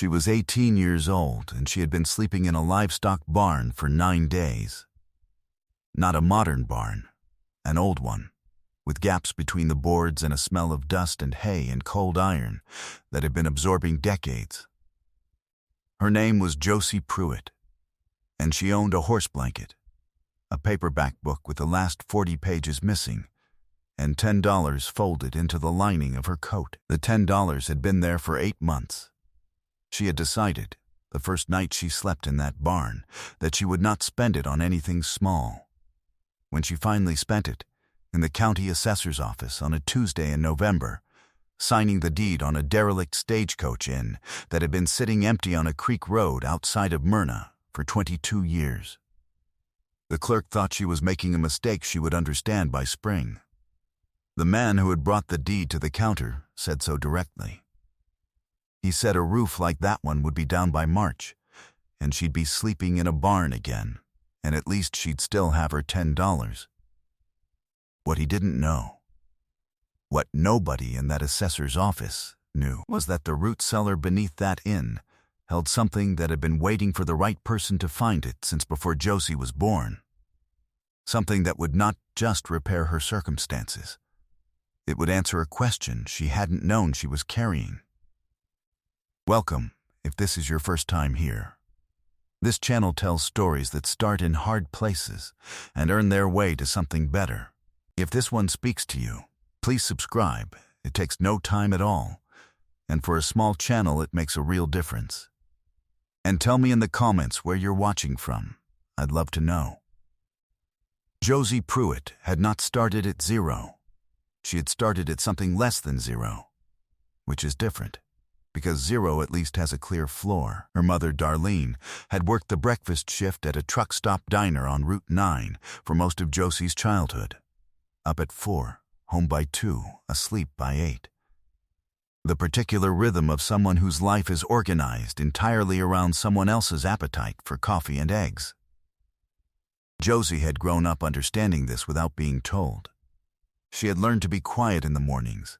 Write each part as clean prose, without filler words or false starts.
She was 18 years old, and she had been sleeping in a livestock barn for 9 days. Not a modern barn, an old one, with gaps between the boards and a smell of dust and hay and cold iron that had been absorbing decades. Her name was Josie Pruitt, and she owned a horse blanket, a paperback book with the last 40 pages missing, and $10 folded into the lining of her coat. The $10 had been there for 8 months. She had decided, the first night she slept in that barn, that she would not spend it on anything small. When she finally spent it, in the county assessor's office on a Tuesday in November, signing the deed on a derelict stagecoach inn that had been sitting empty on a creek road outside of Myrna for 22 years. The clerk thought she was making a mistake she would understand by spring. The man who had brought the deed to the counter said so directly. He said a roof like that one would be down by March, and she'd be sleeping in a barn again, and at least she'd still have her $10. What he didn't know, what nobody in that assessor's office knew, was that the root cellar beneath that inn held something that had been waiting for the right person to find it since before Josie was born. Something that would not just repair her circumstances. It would answer a question she hadn't known she was carrying. Welcome, if this is your first time here. This channel tells stories that start in hard places and earn their way to something better. If this one speaks to you, please subscribe. It takes no time at all, and for a small channel it makes a real difference. And tell me in the comments where you're watching from. I'd love to know. Josie Pruitt had not started at zero. She had started at something less than zero, which is different, because zero at least has a clear floor. Her mother, Darlene, had worked the breakfast shift at a truck stop diner on Route 9 for most of Josie's childhood. Up at 4, home by 2, asleep by 8. The particular rhythm of someone whose life is organized entirely around someone else's appetite for coffee and eggs. Josie had grown up understanding this without being told. She had learned to be quiet in the mornings,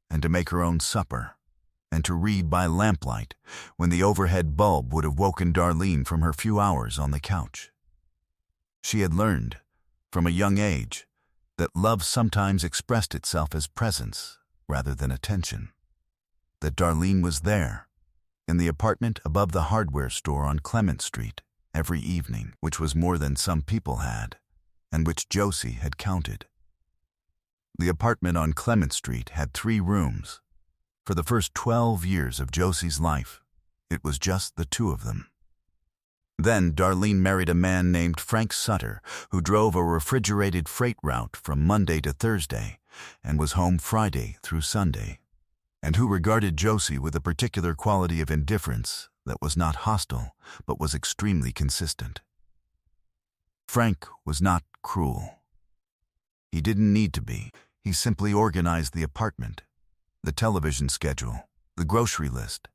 and to make her own supper, and to read by lamplight when the overhead bulb would have woken Darlene from her few hours on the couch. She had learned, from a young age, that love sometimes expressed itself as presence rather than attention. That Darlene was there, in the apartment above the hardware store on Clement Street, every evening, which was more than some people had, and which Josie had counted. The apartment on Clement Street had 3 rooms. For the first 12 years of Josie's life, it was just the 2 of them. Then Darlene married a man named Frank Sutter, who drove a refrigerated freight route from Monday to Thursday and was home Friday through Sunday, and who regarded Josie with a particular quality of indifference that was not hostile but was extremely consistent. Frank was not cruel. He didn't need to be. He simply organized the apartment, the television schedule, the grocery list,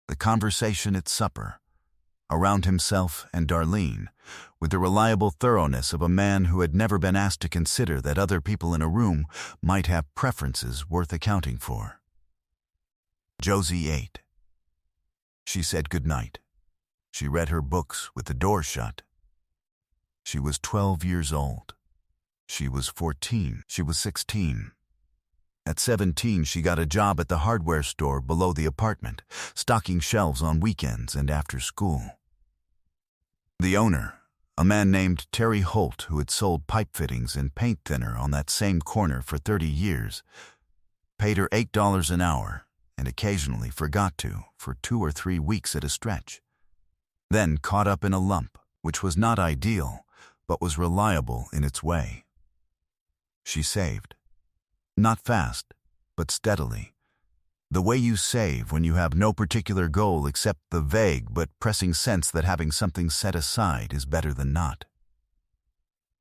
the conversation at supper, around himself and Darlene, with the reliable thoroughness of a man who had never been asked to consider that other people in a room might have preferences worth accounting for. Josie ate. She said goodnight. She read her books with the door shut. She was 12 years old. She was 14. She was 16. At 17, she got a job at the hardware store below the apartment, stocking shelves on weekends and after school. The owner, a man named Terry Holt, who had sold pipe fittings and paint thinner on that same corner for 30 years, paid her $8 an hour and occasionally forgot to for 2 or 3 weeks at a stretch. Then caught up in a lump, which was not ideal, but was reliable in its way. She saved. Not fast, but steadily. The way you save when you have no particular goal except the vague but pressing sense that having something set aside is better than not.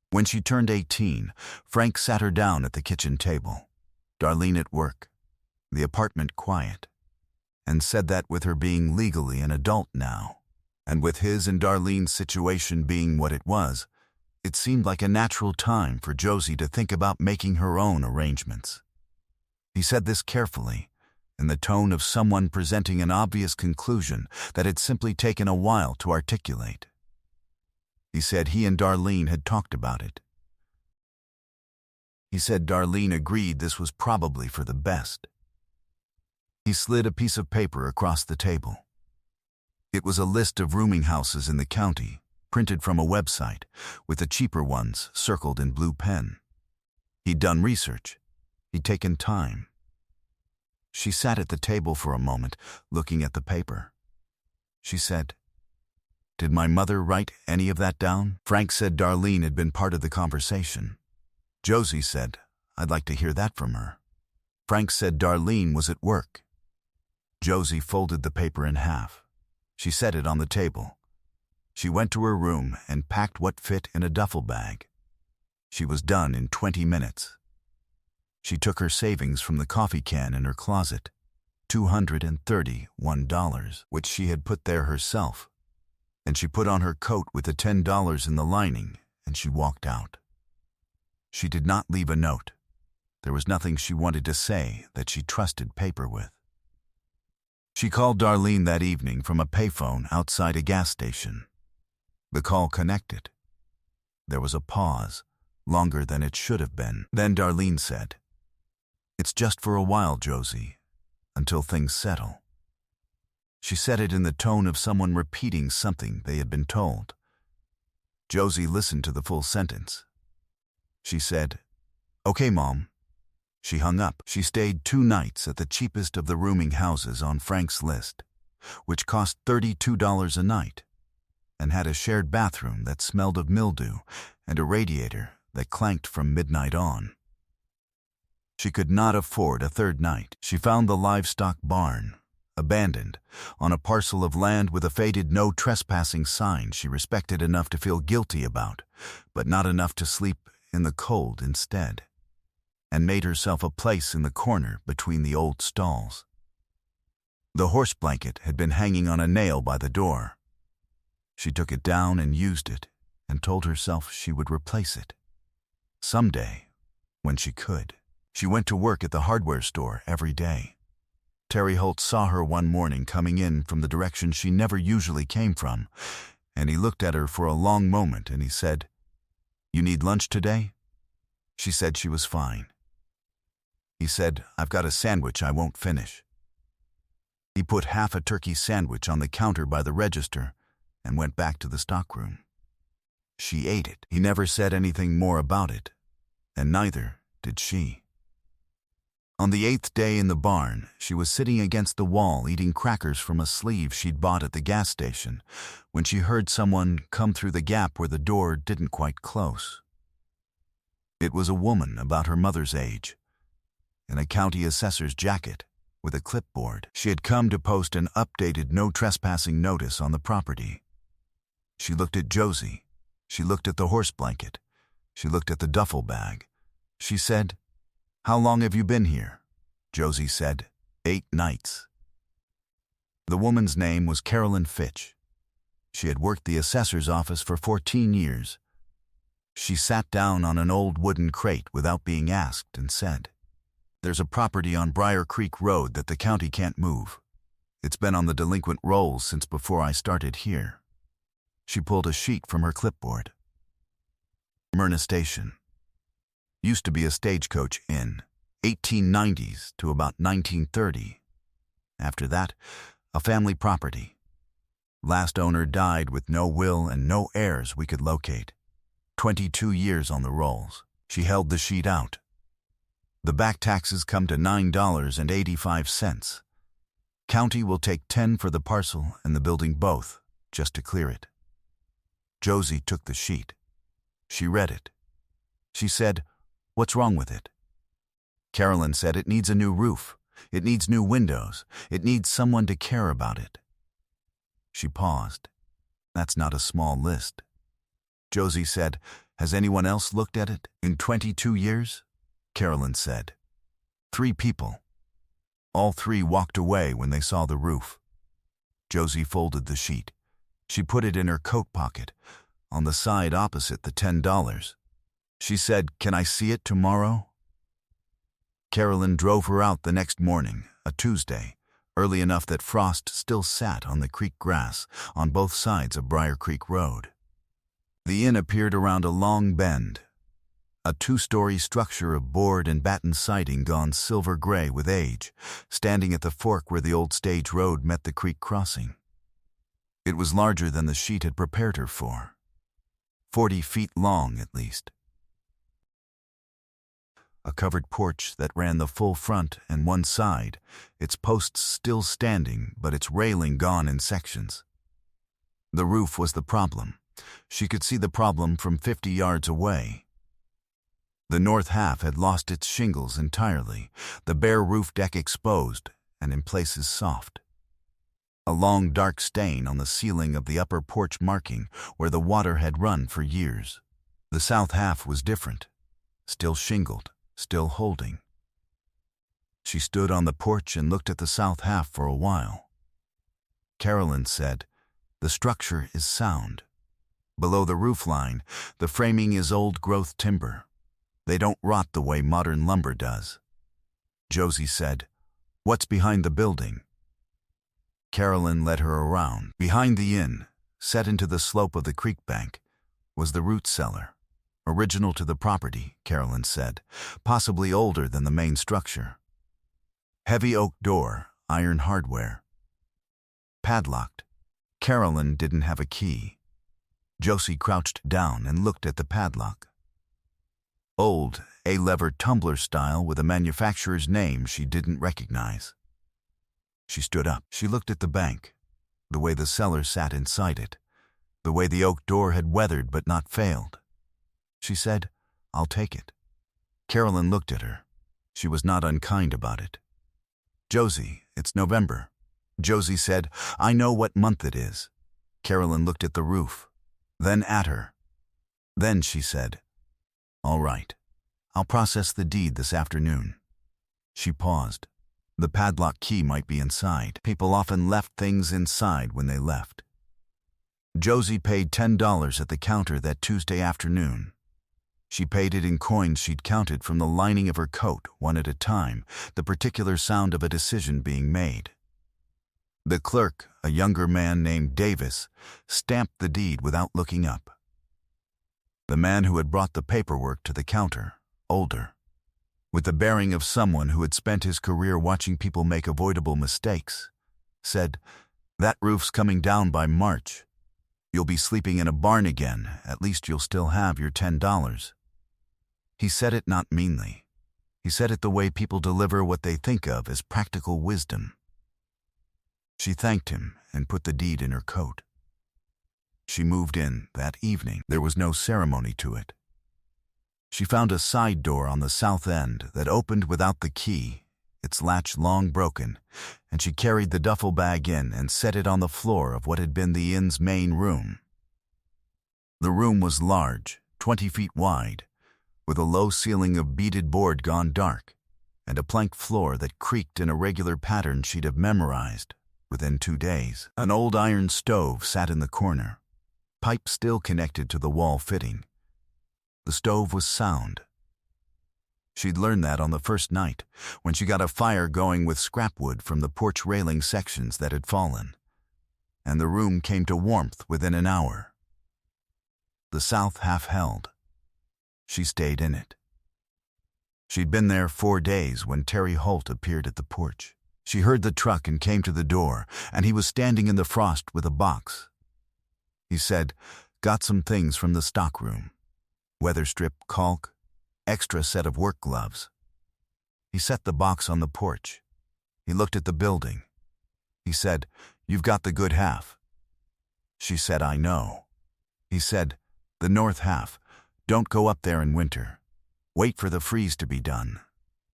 When she turned 18, Frank sat her down at the kitchen table, Darlene at work, the apartment quiet, and said that with her being legally an adult now, and with his and Darlene's situation being what it was, it seemed like a natural time for Josie to think about making her own arrangements. He said this carefully, in the tone of someone presenting an obvious conclusion that had simply taken a while to articulate. He said he and Darlene had talked about it. He said Darlene agreed this was probably for the best. He slid a piece of paper across the table. It was a list of rooming houses in the county, printed from a website, with the cheaper ones circled in blue pen. He'd done research. He'd taken time. She sat at the table for a moment, looking at the paper. She said, "Did my mother write any of that down?" Frank said Darlene had been part of the conversation. Josie said, "I'd like to hear that from her." Frank said Darlene was at work. Josie folded the paper in half. She set it on the table. She went to her room and packed what fit in a duffel bag. She was done in 20 minutes. She took her savings from the coffee can in her closet, $231, which she had put there herself, and she put on her coat with the $10 in the lining, and she walked out. She did not leave a note. There was nothing she wanted to say that she trusted paper with. She called Darlene that evening from a payphone outside a gas station. The call connected. There was a pause, longer than it should have been. Then Darlene said, "It's just for a while, Josie, until things settle." She said it in the tone of someone repeating something they had been told. Josie listened to the full sentence. She said, "Okay, Mom." She hung up. She stayed 2 nights at the cheapest of the rooming houses on Frank's list, which cost $32 a night, and had a shared bathroom that smelled of mildew and a radiator that clanked from midnight on. She could not afford a 3rd night. She found the livestock barn, abandoned, on a parcel of land with a faded no trespassing sign she respected enough to feel guilty about, but not enough to sleep in the cold instead, and made herself a place in the corner between the old stalls. The horse blanket had been hanging on a nail by the door. She took it down and used it, and told herself she would replace it. Someday, when she could. She went to work at the hardware store every day. Terry Holt saw her one morning coming in from the direction she never usually came from, and he looked at her for a long moment and he said, "You need lunch today?" She said she was fine. He said, "I've got a sandwich I won't finish." He put half a turkey sandwich on the counter by the register and went back to the stockroom. She ate it. He never said anything more about it, and neither did she. On the 8th day in the barn, she was sitting against the wall eating crackers from a sleeve she'd bought at the gas station when she heard someone come through the gap where the door didn't quite close. It was a woman about her mother's age, in a county assessor's jacket with a clipboard. She had come to post an updated no trespassing notice on the property. She looked at Josie. She looked at the horse blanket. She looked at the duffel bag. She said, "How long have you been here?" Josie said, 8 nights. The woman's name was Carolyn Fitch. She had worked the assessor's office for 14 years. She sat down on an old wooden crate without being asked and said, "There's a property on Briar Creek Road that the county can't move. It's been on the delinquent rolls since before I started here." She pulled a sheet from her clipboard. Myrna Station. Used to be a Stagecoach Inn, 1890s to about 1930. After that, a family property. Last owner died with no will and no heirs we could locate. 22 years on the rolls. She held the sheet out. The back taxes come to $9.85. County will take 10 for the parcel and the building both, just to clear it. Josie took the sheet. She read it. She said, "What's wrong with it?" Carolyn said it needs a new roof. It needs new windows. It needs someone to care about it. She paused. That's not a small list. Josie said, "Has anyone else looked at it in 22 years?" Carolyn said, 3 people. All 3 walked away when they saw the roof. Josie folded the sheet. She put it in her coat pocket, on the side opposite the $10. She said, "Can I see it tomorrow?" Carolyn drove her out the next morning, a Tuesday, early enough that frost still sat on the creek grass on both sides of Briar Creek Road. The inn appeared around a long bend, a two-story structure of board and batten siding gone silver gray with age, standing at the fork where the old stage road met the creek crossing. It was larger than the sheet had prepared her for, 40 feet long at least. A covered porch that ran the full front and one side, its posts still standing but its railing gone in sections. The roof was the problem. She could see the problem from 50 yards away. The north half had lost its shingles entirely, the bare roof deck exposed and in places soft. A long dark stain on the ceiling of the upper porch marking where the water had run for years. The south half was different, still shingled, still holding. She stood on the porch and looked at the south half for a while. Carolyn said, "The structure is sound. Below the roofline, the framing is old-growth timber. They don't rot the way modern lumber does." Josie said, "What's behind the building?" Carolyn led her around. Behind the inn, set into the slope of the creek bank, was the root cellar. Original to the property, Carolyn said, possibly older than the main structure. Heavy oak door, iron hardware. Padlocked. Carolyn didn't have a key. Josie crouched down and looked at the padlock. Old, A-lever tumbler style with a manufacturer's name she didn't recognize. She stood up. She looked at the bank, the way the cellar sat inside it, the way the oak door had weathered but not failed. She said, "I'll take it." Carolyn looked at her. She was not unkind about it. "Josie, it's November." Josie said, "I know what month it is." Carolyn looked at the roof, then at her. Then she said, "All right, I'll process the deed this afternoon." She paused. The padlock key might be inside. People often left things inside when they left. Josie paid $10 at the counter that Tuesday afternoon. She paid it in coins she'd counted from the lining of her coat, one at a time, the particular sound of a decision being made. The clerk, a younger man named Davis, stamped the deed without looking up. The man who had brought the paperwork to the counter, older, with the bearing of someone who had spent his career watching people make avoidable mistakes, said, "That roof's coming down by March. You'll be sleeping in a barn again. At least you'll still have your $10. He said it not meanly. He said it the way people deliver what they think of as practical wisdom. She thanked him and put the deed in her coat. She moved in that evening. There was no ceremony to it. She found a side door on the south end that opened without the key, its latch long broken, and she carried the duffel bag in and set it on the floor of what had been the inn's main room. The room was large, 20 feet wide, with a low ceiling of beaded board gone dark, and a plank floor that creaked in a regular pattern she'd have memorized within 2 days. An old iron stove sat in the corner, pipe still connected to the wall fitting. The stove was sound. She'd learned that on the first night, when she got a fire going with scrap wood from the porch railing sections that had fallen, and the room came to warmth within an hour. The south half held. She stayed in it. She'd been there 4 days when Terry Holt appeared at the porch. She heard the truck and came to the door, and he was standing in the frost with a box. He said, "Got some things from the stockroom. Weather strip, caulk, extra set of work gloves." He set the box on the porch. He looked at the building. He said, "You've got the good half." She said, "I know." He said, "The north half. Don't go up there in winter. Wait for the freeze to be done.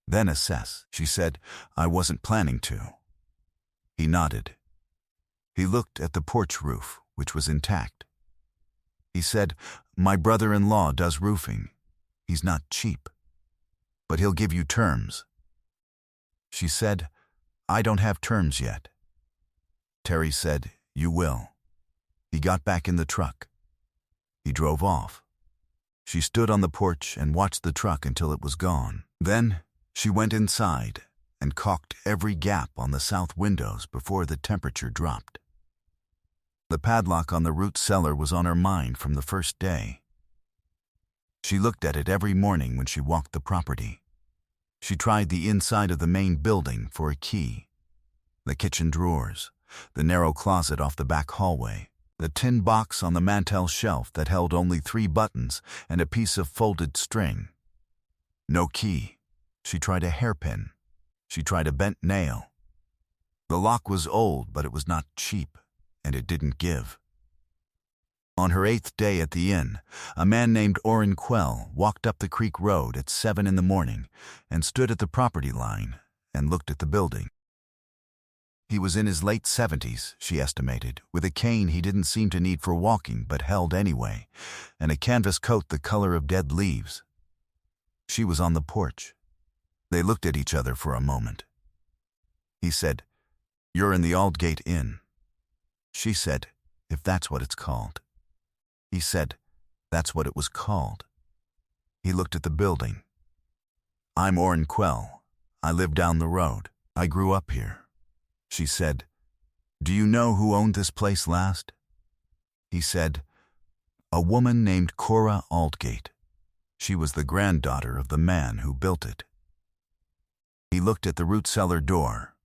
Then assess." She said, "I wasn't planning to." He nodded. He looked at the porch roof, which was intact. He said, "My brother-in-law does roofing. He's not cheap, but he'll give you terms." She said, "I don't have terms yet." Terry said, "You will." He got back in the truck. He drove off. She stood on the porch and watched the truck until it was gone. Then She went inside and caulked every gap on the south windows before the temperature dropped. The padlock on the root cellar was on her mind from the first day. She looked at it every morning when she walked the property. She tried the inside of the main building for a key. The kitchen drawers, the narrow closet off the back hallway, the tin box on the mantel shelf that held only 3 buttons and a piece of folded string. No key. She tried a hairpin. She tried a bent nail. The lock was old, but it was not cheap, and it didn't give. On her 8th day at the inn, a man named Orrin Quell walked up the creek road at 7 in the morning and stood at the property line and looked at the building. He was in his late 70s, she estimated, with a cane he didn't seem to need for walking but held anyway, and a canvas coat the color of dead leaves. She was on the porch. They looked at each other for a moment. He said, "You're in the Aldgate Inn." She said, "If that's what it's called." He said, "That's what it was called." He looked at the building. "I'm Orrin Quell. I live down the road. I grew up here." She said, "Do you know who owned this place last?" He said, "A woman named Cora Aldgate. She was the granddaughter of the man who built it." He looked at the root cellar door,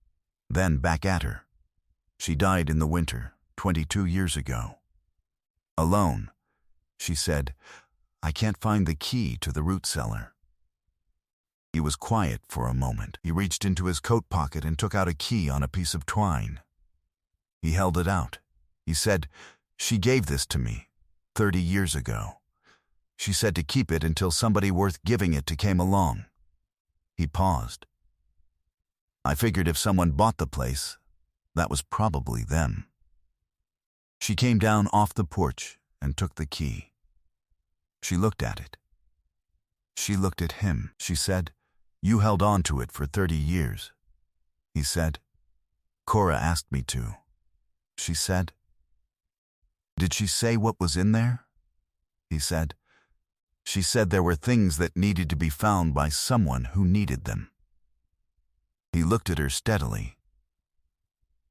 then back at her. She died in the winter, 22 years ago. "Alone," she said, "I can't find the key to the root cellar." He was quiet for a moment. He reached into his coat pocket and took out a key on a piece of twine. He held it out. He said, "She gave this to me 30 years ago. She said to keep it until somebody worth giving it to came along." He paused. "I figured if someone bought the place, that was probably them." She came down off the porch and took the key. She looked at it. She looked at him. She said, "You held on to it for 30 years." He said, "Cora asked me to." She said, "Did she say what was in there?" He said, "She said there were things that needed to be found by someone who needed them." He looked at her steadily.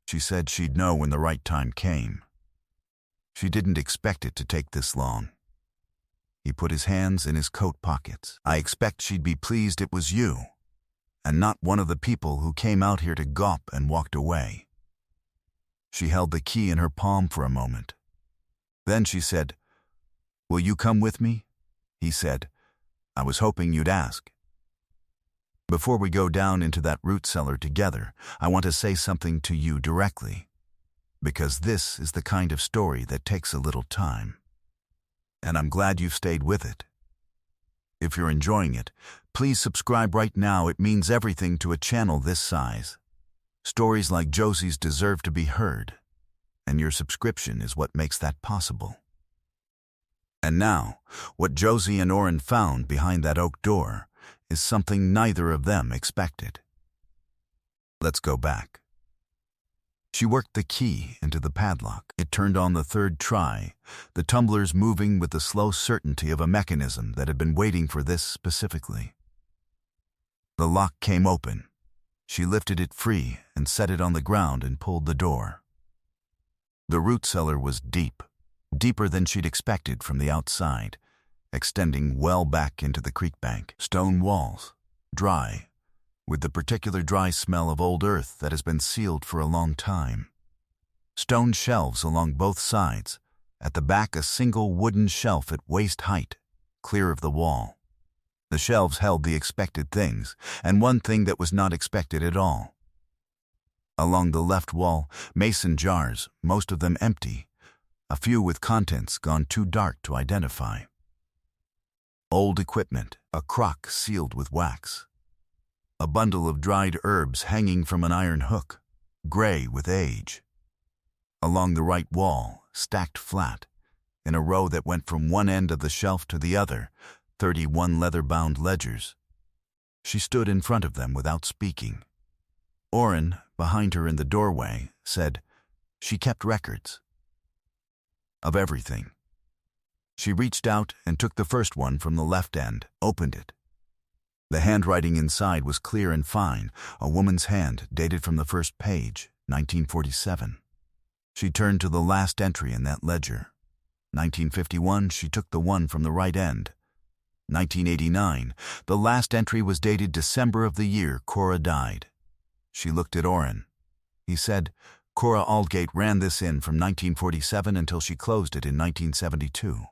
She said she'd know when the right time came. She didn't expect it to take this long. He put his hands in his coat pockets. "I expect she'd be pleased it was you, and not one of the people who came out here to gawp and walked away." She held the key in her palm for a moment. Then she said, "Will you come with me?" He said, "I was hoping you'd ask." "Before we go down into that root cellar together, I want to say something to you directly, because this is the kind of story that takes a little time. And I'm glad you've stayed with it. If you're enjoying it, please subscribe right now. It means everything to a channel this size. Stories like Josie's deserve to be heard, and your subscription is what makes that possible." And now, what Josie and Orrin found behind that oak door is something neither of them expected. Let's go back. She worked the key into the padlock. It turned on the 3rd try, the tumblers moving with the slow certainty of a mechanism that had been waiting for this specifically. The lock came open. She lifted it free and set it on the ground and pulled the door. The root cellar was deep, deeper than she'd expected from the outside, extending well back into the creek bank. Stone walls, dry, with the particular dry smell of old earth that has been sealed for a long time. Stone shelves along both sides, at the back a single wooden shelf at waist height, clear of the wall. The shelves held the expected things, and one thing that was not expected at all. Along the left wall, mason jars, most of them empty, a few with contents gone too dark to identify. Old equipment, a crock sealed with wax. A bundle of dried herbs hanging from an iron hook, gray with age. Along the right wall, stacked flat, in a row that went from one end of the shelf to the other, 31 leather-bound ledgers. She stood in front of them without speaking. Orrin, behind her in the doorway, said she kept records of everything. She reached out and took the first one from the left end, opened it. The handwriting inside was clear and fine, a woman's hand dated from the first page, 1947. She turned to the last entry in that ledger. 1951, she took the one from the right end. 1989, the last entry was dated December of the year Cora died. She looked at Orrin. He said, Cora Aldgate ran this in from 1947 until she closed it in 1972.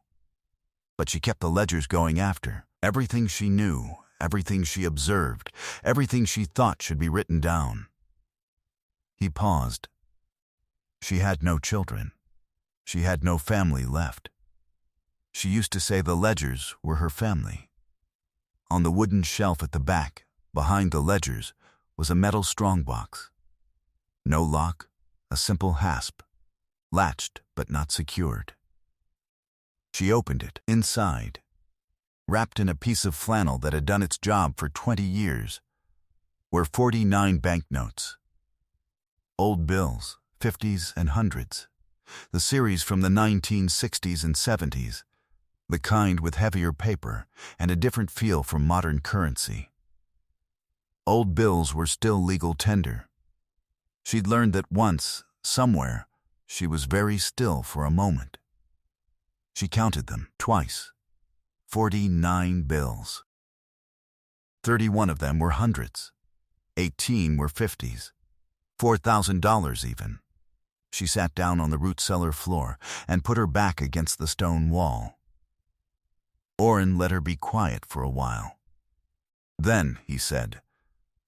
But she kept the ledgers going after. Everything she knew, everything she observed, everything she thought should be written down. He paused. She had no children. She had no family left. She used to say the ledgers were her family. On the wooden shelf at the back, behind the ledgers, was a metal strongbox. No lock, a simple hasp, latched but not secured. She opened it. Inside, wrapped in a piece of flannel that had done its job for 20 years, were 49 banknotes. Old bills, 50s and 100s, the series from the 1960s and 70s, the kind with heavier paper and a different feel from modern currency. Old bills were still legal tender. She'd learned that once, somewhere, she was very still for a moment. She counted them twice. 49 bills. 31 of them were hundreds. 18 were 50s. $4,000 even. She sat down on the root cellar floor and put her back against the stone wall. Orrin let her be quiet for a while. Then, he said,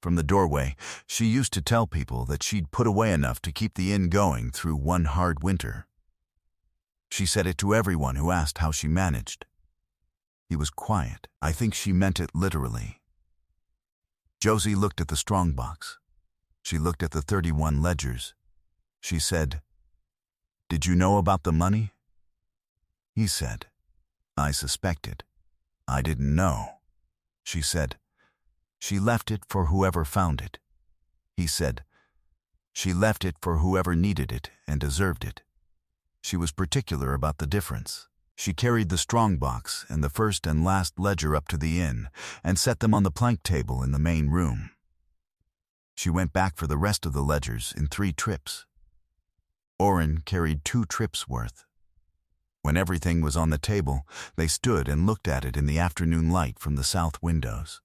from the doorway, she used to tell people that she'd put away enough to keep the inn going through one hard winter. She said it to everyone who asked how she managed. He was quiet. I think she meant it literally. Josie looked at the strongbox. She looked at the 31 ledgers. She said, "Did you know about the money?" He said, "I suspected. I didn't know." She said, "She left it for whoever found it." He said, "She left it for whoever needed it and deserved it." She was particular about the difference. She carried the strongbox and the first and last ledger up to the inn and set them on the plank table in the main room. She went back for the rest of the ledgers in 3 trips. Orrin carried 2 trips worth. When everything was on the table, they stood and looked at it in the afternoon light from the south windows.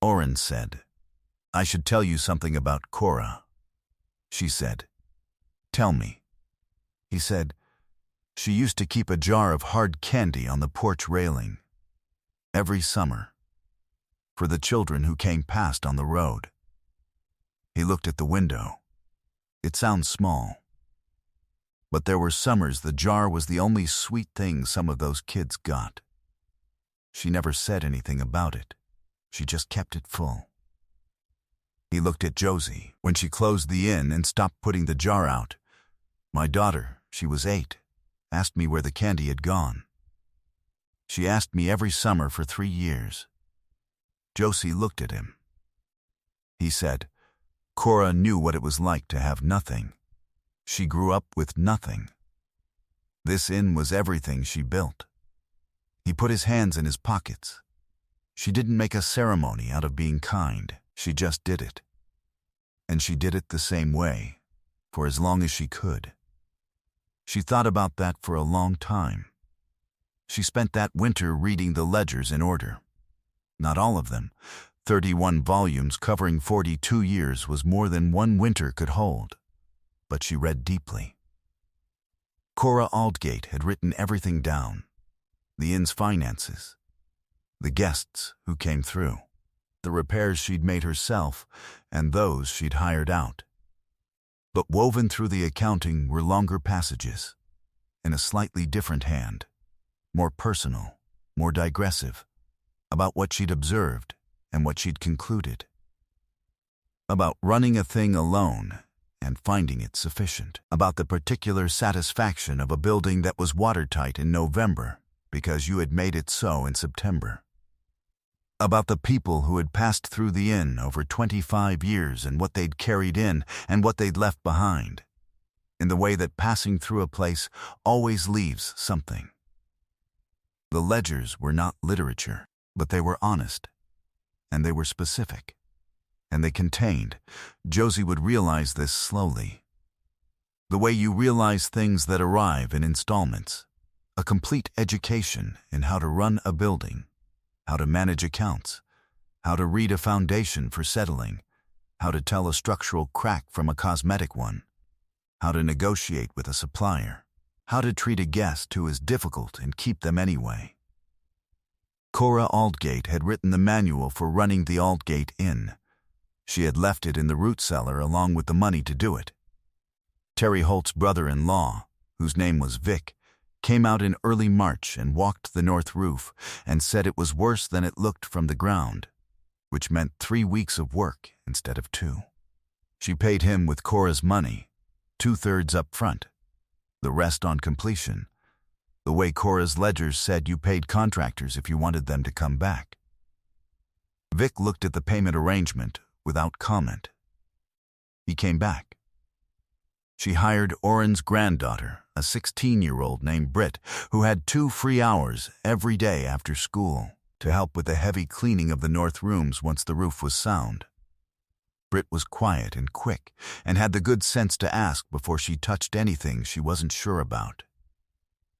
Orrin said, "I should tell you something about Cora." She said, "Tell me." He said, "She used to keep a jar of hard candy on the porch railing. Every summer. For the children who came past on the road." He looked at the window. It sounds small. But there were summers the jar was the only sweet thing some of those kids got. She never said anything about it. She just kept it full. He looked at Josie when she closed the inn and stopped putting the jar out. My daughter, she was 8, asked me where the candy had gone. She asked me every summer for 3 years. Josie looked at him. He said, "Cora knew what it was like to have nothing. She grew up with nothing. This inn was everything she built." He put his hands in his pockets. She didn't make a ceremony out of being kind. She just did it. And she did it the same way, for as long as she could. She thought about that for a long time. She spent that winter reading the ledgers in order. Not all of them. 31 volumes covering 42 years was more than one winter could hold. But she read deeply. Cora Aldgate had written everything down. The inn's finances. The guests who came through. The repairs she'd made herself and those she'd hired out. But woven through the accounting were longer passages, in a slightly different hand, more personal, more digressive, about what she'd observed and what she'd concluded. About running a thing alone and finding it sufficient. About the particular satisfaction of a building that was watertight in November because you had made it so in September. About the people who had passed through the inn over 25 years and what they'd carried in and what they'd left behind, in the way that passing through a place always leaves something. The ledgers were not literature, but they were honest. and they were specific. And they contained. Josie would realize this slowly. The way you realize things that arrive in installments. A complete education in how to run a building, how to manage accounts, how to read a foundation for settling, how to tell a structural crack from a cosmetic one, how to negotiate with a supplier, how to treat a guest who is difficult and keep them anyway. Cora Aldgate had written the manual for running the Aldgate Inn. She had left it in the root cellar along with the money to do it. Terry Holt's brother-in-law, whose name was Vic, came out in early March and walked the north roof and said it was worse than it looked from the ground, which meant 3 weeks of work instead of 2. She paid him with Cora's money, 2/3 up front, the rest on completion, the way Cora's ledgers said you paid contractors if you wanted them to come back. Vic looked at the payment arrangement without comment. He came back. She hired Orrin's granddaughter, a 16-year-old named Britt, who had 2 free hours every day after school to help with the heavy cleaning of the north rooms once the roof was sound. Britt was quiet and quick and had the good sense to ask before she touched anything she wasn't sure about.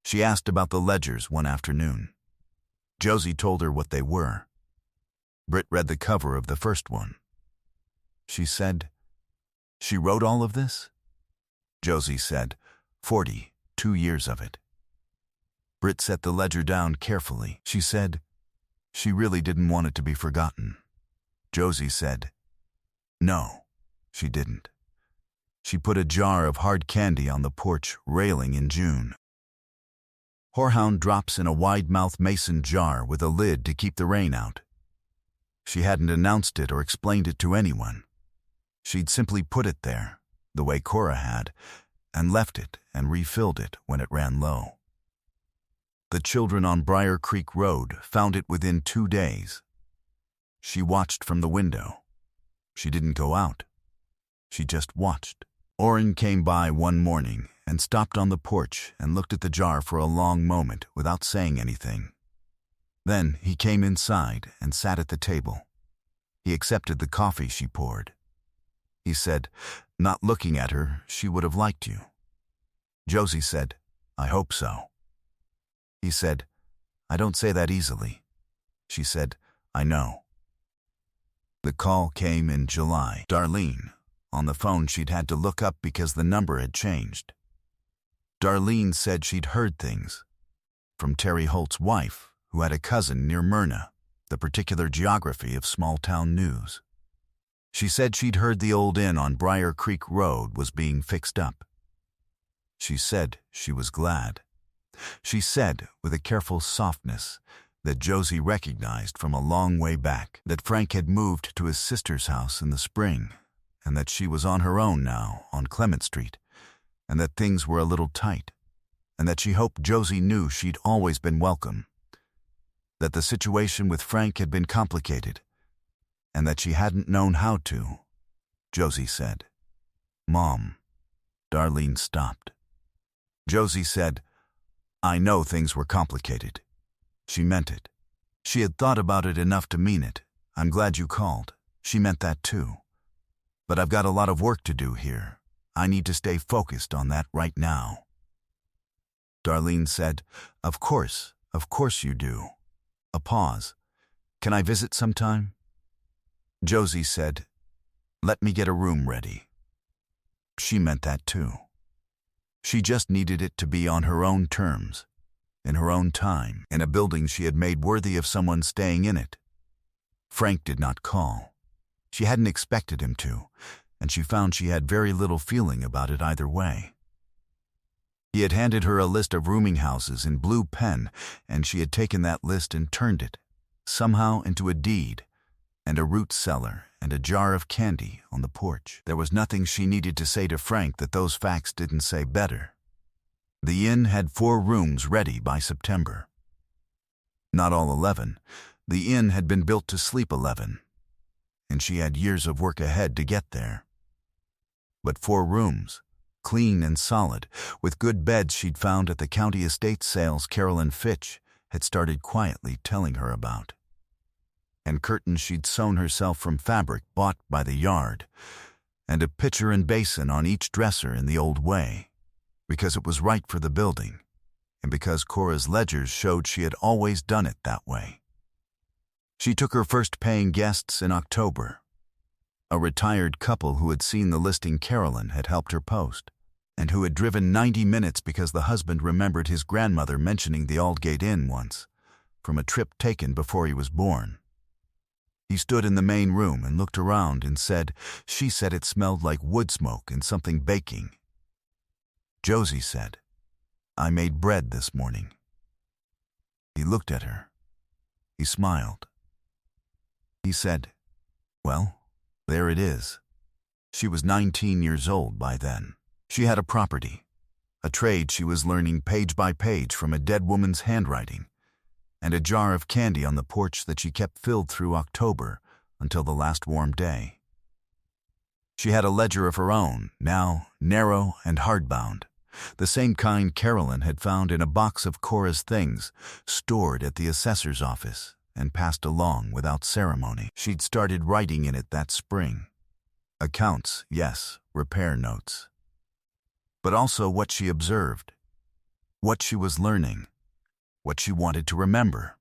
She asked about the ledgers one afternoon. Josie told her what they were. Britt read the cover of the first one. She said, "She wrote all of this?" Josie said, 42 years of it. Britt set the ledger down carefully. She said, she really didn't want it to be forgotten. Josie said, no, she didn't. She put a jar of hard candy on the porch railing in June. Whorehound drops in a wide-mouthed mason jar with a lid to keep the rain out. She hadn't announced it or explained it to anyone. She'd simply put it there, the way Cora had, and left it and refilled it when it ran low. The children on Briar Creek Road found it within 2 days. She watched from the window. She didn't go out. She just watched. Orrin came by one morning and stopped on the porch and looked at the jar for a long moment without saying anything. Then he came inside and sat at the table. He accepted the coffee she poured. He said, not looking at her, she would have liked you. Josie said, I hope so. He said, I don't say that easily. She said, I know. The call came in July. Darlene. On the phone she'd had to look up because the number had changed. Darlene said she'd heard things. From Terry Holt's wife, who had a cousin near Myrna, the particular geography of small-town news. She said she'd heard the old inn on Briar Creek Road was being fixed up. She said she was glad. She said, with a careful softness, that Josie recognized from a long way back that Frank had moved to his sister's house in the spring, and that she was on her own now on Clement Street, and that things were a little tight, and that she hoped Josie knew she'd always been welcome, that the situation with Frank had been complicated, and that she hadn't known how to. Josie said, Mom. Darlene stopped. Josie said, I know things were complicated. She meant it. She had thought about it enough to mean it. I'm glad you called. She meant that too. But I've got a lot of work to do here. I need to stay focused on that right now. Darlene said, Of course you do. A pause. Can I visit sometime? Josie said, Let me get a room ready. She meant that too. She just needed it to be on her own terms, in her own time, in a building she had made worthy of someone staying in it. Frank did not call. She hadn't expected him to, and she found she had very little feeling about it either way. He had handed her a list of rooming houses in blue pen, and she had taken that list and turned it, somehow, into a deed, and a root cellar and a jar of candy on the porch. There was nothing she needed to say to Frank that those facts didn't say better. The inn had 4 rooms ready by September. Not all 11. The inn had been built to sleep 11, and she had years of work ahead to get there. But 4 rooms, clean and solid, with good beds she'd found at the county estate sales Carolyn Fitch had started quietly telling her about. and curtains she'd sewn herself from fabric bought by the yard, and a pitcher and basin on each dresser in the old way, because it was right for the building, and because Cora's ledgers showed she had always done it that way. She took her first paying guests in October. A retired couple who had seen the listing Carolyn had helped her post, and who had driven 90 minutes because the husband remembered his grandmother mentioning the Aldgate Inn once, from a trip taken before he was born. He stood in the main room and looked around and said, "She said it smelled like wood smoke and something baking." Josie said, "I made bread this morning." He looked at her. He smiled. He said, "Well, there it is." She was 19 years old by then. She had a property, a trade she was learning page by page from a dead woman's handwriting, and a jar of candy on the porch that she kept filled through October until the last warm day. She had a ledger of her own, now narrow and hardbound, the same kind Carolyn had found in a box of Cora's things stored at the assessor's office and passed along without ceremony. She'd started writing in it that spring. Accounts, yes, repair notes. But also what she observed, what she was learning, what she wanted to remember.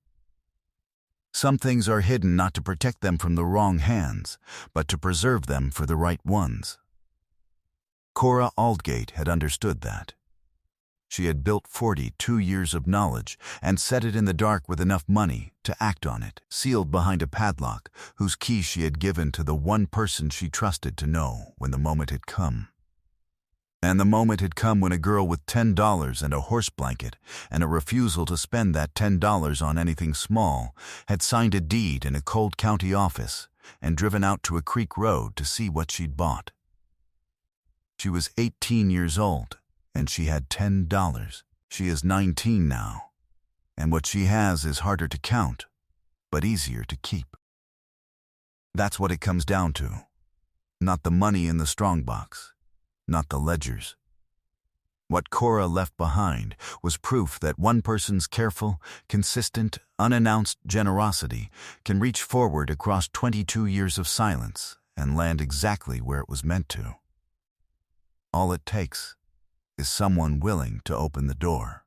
Some things are hidden not to protect them from the wrong hands, but to preserve them for the right ones. Cora Aldgate had understood that. She had built 42 years of knowledge and set it in the dark with enough money to act on it, sealed behind a padlock whose key she had given to the one person she trusted to know when the moment had come. And the moment had come when a girl with $10 and a horse blanket and a refusal to spend that $10 on anything small had signed a deed in a cold county office and driven out to a creek road to see what she'd bought. She was 18 years old, and she had $10. She is 19 now, and what she has is harder to count, but easier to keep. That's what it comes down to. Not the money in the strongbox, not the ledgers. What Cora left behind was proof that one person's careful, consistent, unannounced generosity can reach forward across 22 years of silence and land exactly where it was meant to. All it takes is someone willing to open the door.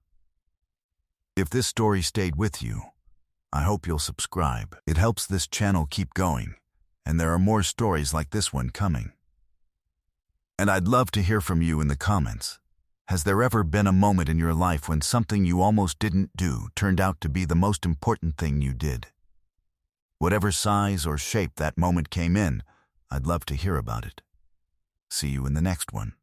If this story stayed with you, I hope you'll subscribe. It helps this channel keep going, and there are more stories like this one coming. And I'd love to hear from you in the comments. Has there ever been a moment in your life when something you almost didn't do turned out to be the most important thing you did? Whatever size or shape that moment came in, I'd love to hear about it. See you in the next one.